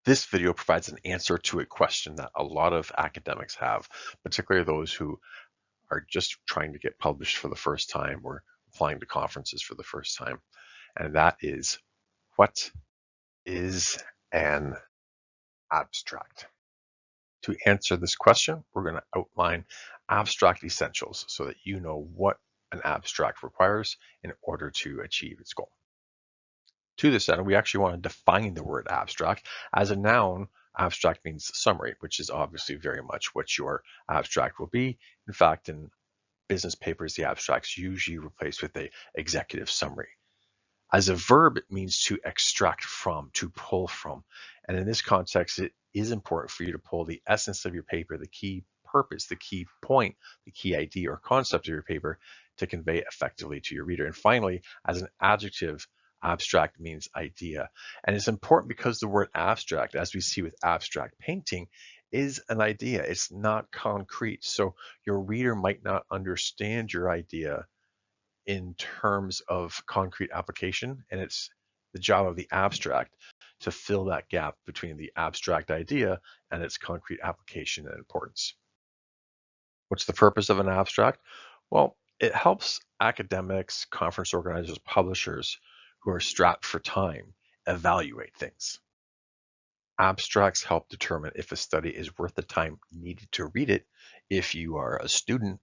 This video provides an answer to a question that a lot of academics have, particularly those who are just trying to get published for the first time or applying to conferences for the first time. And that is, what is an abstract? To answer this question, we're going to outline abstract essentials so that you know what an abstract requires in order to achieve its goal. To this end, we actually want to define the word abstract. As a noun, abstract means summary, which is obviously very much what your abstract will be. In fact, in business papers, the abstract's usually replaced with a executive summary. As a verb, it means to extract from, to pull from. And in this context, it is important for you to pull the essence of your paper, the key purpose, the key point, the key idea or concept of your paper to convey effectively to your reader. And finally, as an adjective, abstract means idea. And it's important because the word abstract, as we see with abstract painting, is an idea. It's not concrete. So your reader might not understand your idea in terms of concrete application, and it's the job of the abstract to fill that gap between the abstract idea and its concrete application and importance. What's the purpose of an abstract? Well, it helps academics, conference organizers, publishers who are strapped for time evaluate things. Abstracts help determine if a study is worth the time needed to read it. If you are a student,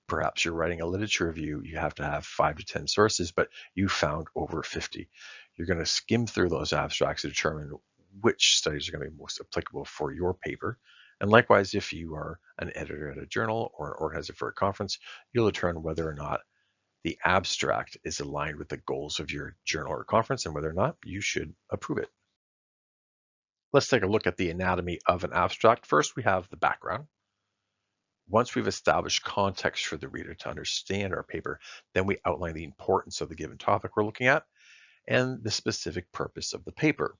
perhaps you're writing a literature review, you have to have 5 to 10 sources, but you found over 50. You're going to skim through those abstracts to determine which studies are going to be most applicable for your paper. And likewise, if you are an editor at a journal or an organizer for a conference, you'll determine whether or not the abstract is aligned with the goals of your journal or conference and whether or not you should approve it. Let's take a look at the anatomy of an abstract. First, we have the background. Once we've established context for the reader to understand our paper, then we outline the importance of the given topic we're looking at and the specific purpose of the paper.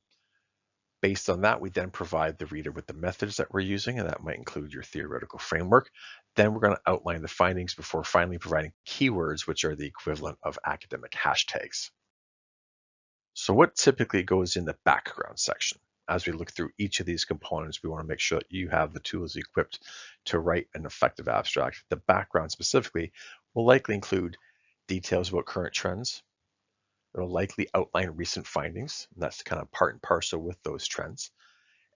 Based on that, we then provide the reader with the methods that we're using, and that might include your theoretical framework. Then we're going to outline the findings before finally providing keywords, which are the equivalent of academic hashtags. So what typically goes in the background section? As we look through each of these components, we want to make sure that you have the tools equipped to write an effective abstract. The background specifically will likely include details about current trends. It will likely outline recent findings, and that's kind of part and parcel with those trends.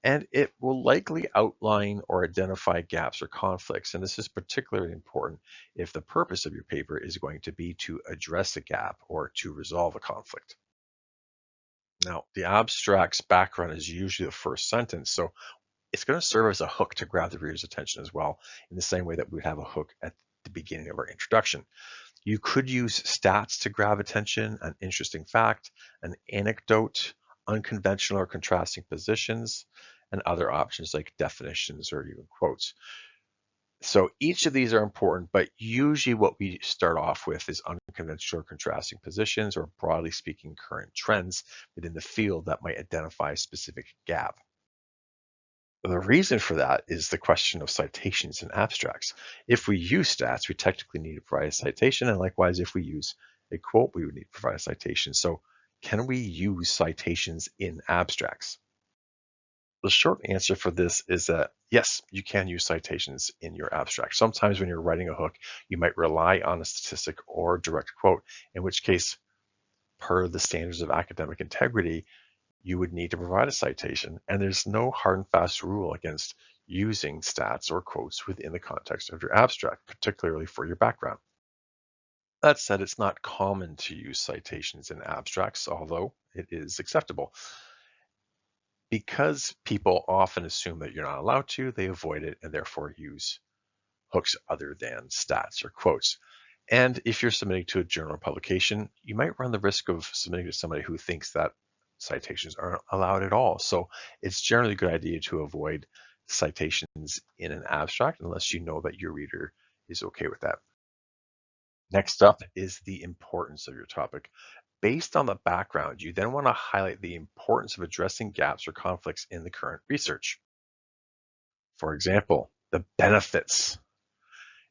And it will likely outline or identify gaps or conflicts. And this is particularly important if the purpose of your paper is going to be to address a gap or to resolve a conflict. Now, the abstract's background is usually the first sentence, so it's going to serve as a hook to grab the reader's attention as well, in the same way that we would have a hook at the beginning of our introduction. You could use stats to grab attention, an interesting fact, an anecdote, unconventional or contrasting positions, and other options like definitions or even quotes. So each of these are important, but usually what we start off with is unconventional or contrasting positions, or broadly speaking, current trends within the field that might identify a specific gap. The reason for that is the question of citations and abstracts. If we use stats, we technically need to provide a citation, and likewise, if we use a quote, we would need to provide a citation. So can we use citations in abstracts? The short answer for this is that yes, you can use citations in your abstract. Sometimes when you're writing a hook, you might rely on a statistic or direct quote, in which case, per the standards of academic integrity, you would need to provide a citation. And there's no hard and fast rule against using stats or quotes within the context of your abstract, particularly for your background. That said, it's not common to use citations in abstracts, although it is acceptable. Because people often assume that you're not allowed to, they avoid it and therefore use hooks other than stats or quotes. And if you're submitting to a journal or publication, you might run the risk of submitting to somebody who thinks that citations aren't allowed at all. So it's generally a good idea to avoid citations in an abstract unless you know that your reader is okay with that. Next up is the importance of your topic. Based on the background, you then want to highlight the importance of addressing gaps or conflicts in the current research. For example, the benefits,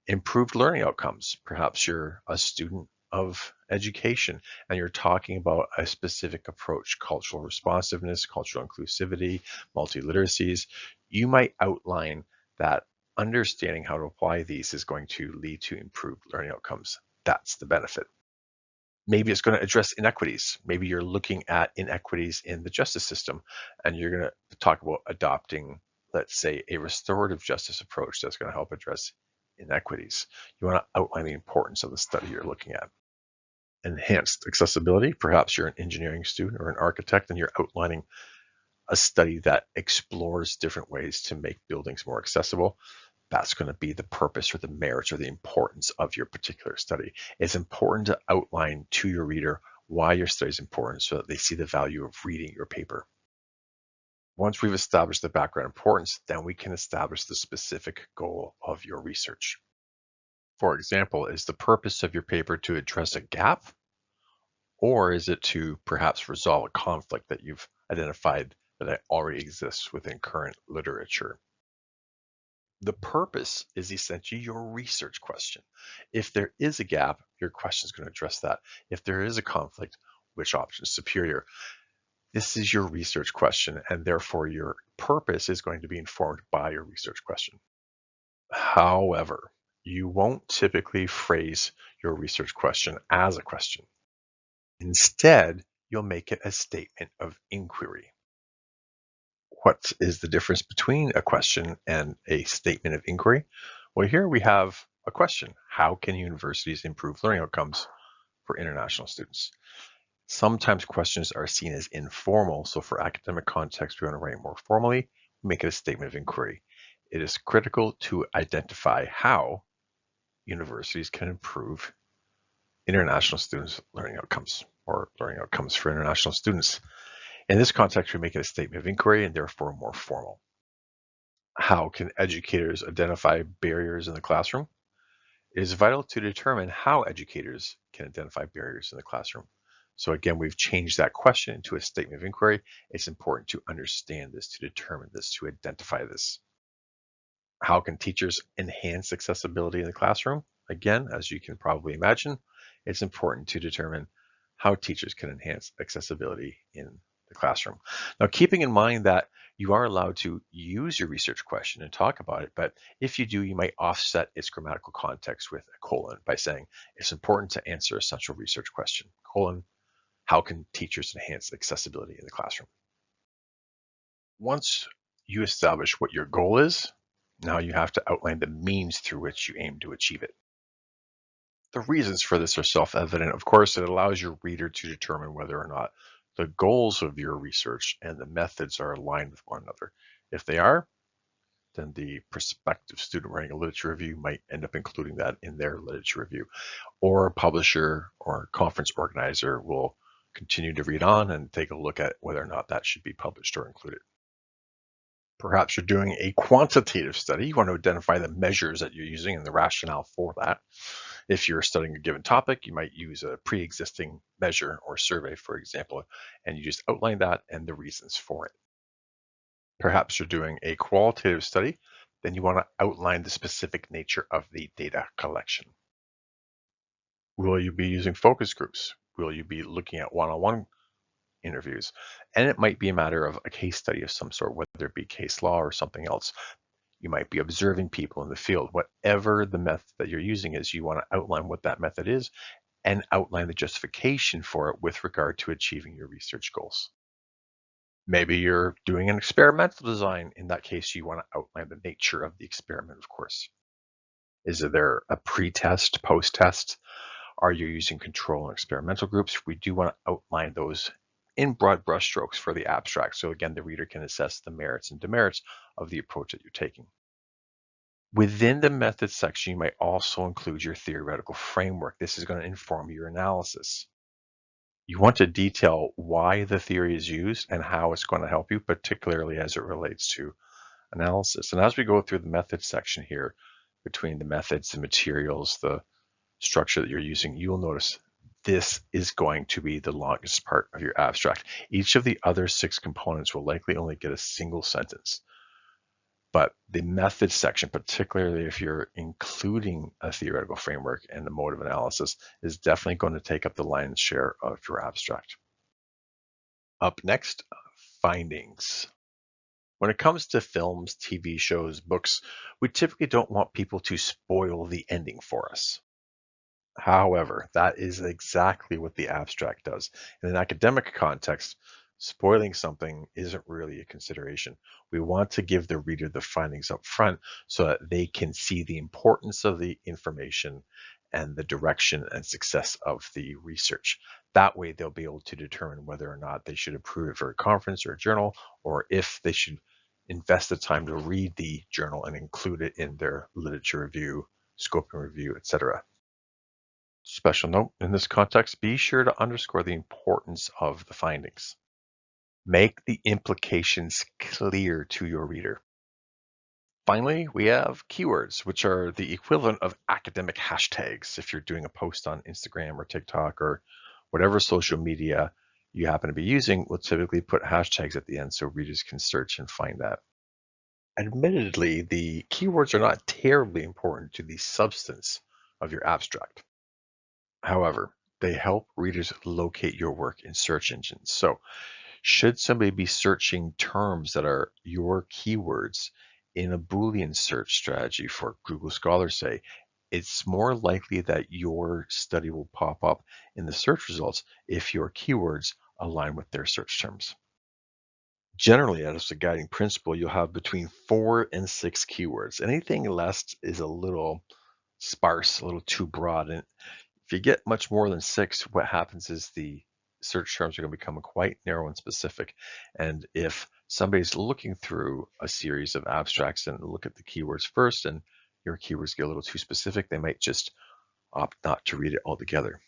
improved learning outcomes. Perhaps you're a student of education and you're talking about a specific approach, cultural responsiveness, cultural inclusivity, multiliteracies, you might outline that understanding how to apply these is going to lead to improved learning outcomes. That's the benefit. Maybe it's going to address inequities. Maybe you're looking at inequities in the justice system and you're going to talk about adopting, let's say, a restorative justice approach that's going to help address inequities. You want to outline the importance of the study you're looking at. Enhanced accessibility. Perhaps you're an engineering student or an architect and you're outlining a study that explores different ways to make buildings more accessible. That's going to be the purpose or the merits or the importance of your particular study. It's important to outline to your reader why your study is important so that they see the value of reading your paper. Once we've established the background importance, then we can establish the specific goal of your research. For example, is the purpose of your paper to address a gap, or is it to perhaps resolve a conflict that you've identified that already exists within current literature? The purpose is essentially your research question. If there is a gap, your question is going to address that. If there is a conflict, which option is superior? This is your research question, and therefore your purpose is going to be informed by your research question. However, you won't typically phrase your research question as a question. Instead, you'll make it a statement of inquiry. What is the difference between a question and a statement of inquiry? Well, here we have a question. How can universities improve learning outcomes for international students? Sometimes questions are seen as informal, so for academic context, we want to write more formally, make it a statement of inquiry. It is critical to identify how universities can improve international students' learning outcomes or learning outcomes for international students. In this context, we make it a statement of inquiry and therefore more formal. How can educators identify barriers in the classroom? It is vital to determine how educators can identify barriers in the classroom. So again, we've changed that question into a statement of inquiry. It's important to understand this, to determine this, to identify this. How can teachers enhance accessibility in the classroom? Again, as you can probably imagine, it's important to determine how teachers can enhance accessibility in the classroom. Now, keeping in mind that you are allowed to use your research question and talk about it, but if you do, you might offset its grammatical context with a colon by saying it's important to answer a central research question, colon, how can teachers enhance accessibility in the classroom? Once you establish what your goal is, now you have to outline the means through which you aim to achieve it. The reasons for this are self-evident. Of course, it allows your reader to determine whether or not the goals of your research and the methods are aligned with one another. If they are, then the prospective student writing a literature review might end up including that in their literature review. Or a publisher or conference organizer will continue to read on and take a look at whether or not that should be published or included. Perhaps you're doing a quantitative study. You want to identify the measures that you're using and the rationale for that. If you're studying a given topic, you might use a pre-existing measure or survey, for example, and you just outline that and the reasons for it. Perhaps you're doing a qualitative study, then you want to outline the specific nature of the data collection. Will you be using focus groups? Will you be looking at one-on-one interviews? And it might be a matter of a case study of some sort, whether it be case law or something else. You might be observing people in the field. Whatever the method that you're using is, you want to outline what that method is and outline the justification for it with regard to achieving your research goals. Maybe you're doing an experimental design. In that case, you want to outline the nature of the experiment, of course. Is there a pre-test, post-test? Are you using control and experimental groups? We do want to outline those in broad brushstrokes for the abstract. So again, the reader can assess the merits and demerits of the approach that you're taking. Within the methods section, you might also include your theoretical framework. This is going to inform your analysis. You want to detail why the theory is used and how it's going to help you, particularly as it relates to analysis. And as we go through the methods section here, between the methods, the materials, the structure that you're using, you will notice this is going to be the longest part of your abstract. Each of the other 6 components will likely only get a single sentence. But the methods section, particularly if you're including a theoretical framework and the mode of analysis, is definitely going to take up the lion's share of your abstract. Up next, findings. When it comes to films, TV shows, books, we typically don't want people to spoil the ending for us. However, that is exactly what the abstract does. In an academic context, spoiling something isn't really a consideration. We want to give the reader the findings up front so that they can see the importance of the information and the direction and success of the research. That way, they'll be able to determine whether or not they should approve it for a conference or a journal, or if they should invest the time to read the journal and include it in their literature review, scoping review, etc. Special note, in this context, be sure to underscore the importance of the findings. Make the implications clear to your reader. Finally, we have keywords, which are the equivalent of academic hashtags. If you're doing a post on Instagram or TikTok or whatever social media you happen to be using, we'll typically put hashtags at the end so readers can search and find that. Admittedly, the keywords are not terribly important to the substance of your abstract. However, they help readers locate your work in search engines. So, should somebody be searching terms that are your keywords in a Boolean search strategy for Google Scholar, say, it's more likely that your study will pop up in the search results if your keywords align with their search terms. Generally, as a guiding principle, you'll have between 4 and 6 keywords. Anything less is a little sparse, a little too broad. And if you get much more than 6, what happens is the search terms are going to become quite narrow and specific. And if somebody's looking through a series of abstracts and look at the keywords first, and your keywords get a little too specific, they might just opt not to read it altogether.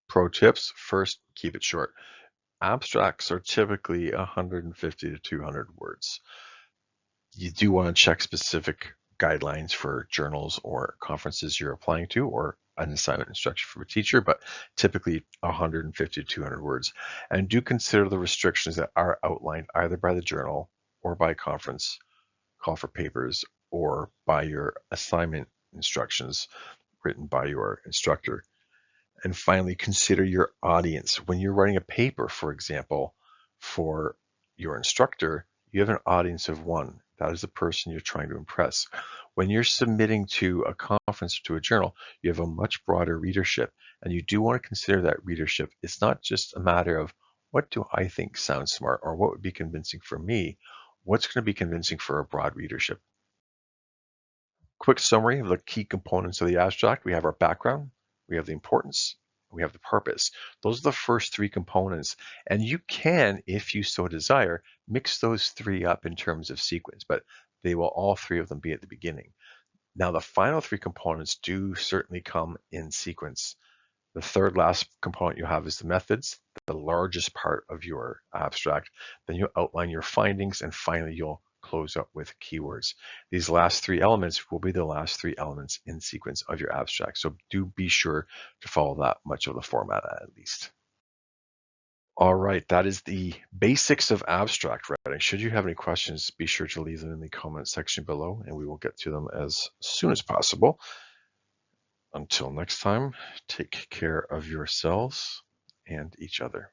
Pro tips: first, keep it short. Abstracts are typically 150 to 200 words. You do want to check specific guidelines for journals or conferences you're applying to, or an assignment instruction from a teacher, but typically 150 to 200 words. And do consider the restrictions that are outlined either by the journal or by conference call for papers or by your assignment instructions written by your instructor. And finally, consider your audience. When you're writing a paper, for example, for your instructor, you have an audience of one. That is the person you're trying to impress. When you're submitting to a conference or to a journal, you have a much broader readership, and you do want to consider that readership. It's not just a matter of what do I think sounds smart or what would be convincing for me. What's going to be convincing for a broad readership? Quick summary of the key components of the abstract. We have our background, we have the importance, we have the purpose. Those are the first 3 components. And you can, if you so desire, mix those 3 up in terms of sequence, but they will all 3 of them be at the beginning. Now, the final 3 components do certainly come in sequence. The third last component you have is the methods, the largest part of your abstract. Then you outline your findings, and finally you'll close up with keywords. These last 3 elements will be the last 3 elements in sequence of your abstract. So do be sure to follow that much of the format at least. All right, that is the basics of abstract writing. Should you have any questions, be sure to leave them in the comment section below, and we will get to them as soon as possible. Until next time, take care of yourselves and each other.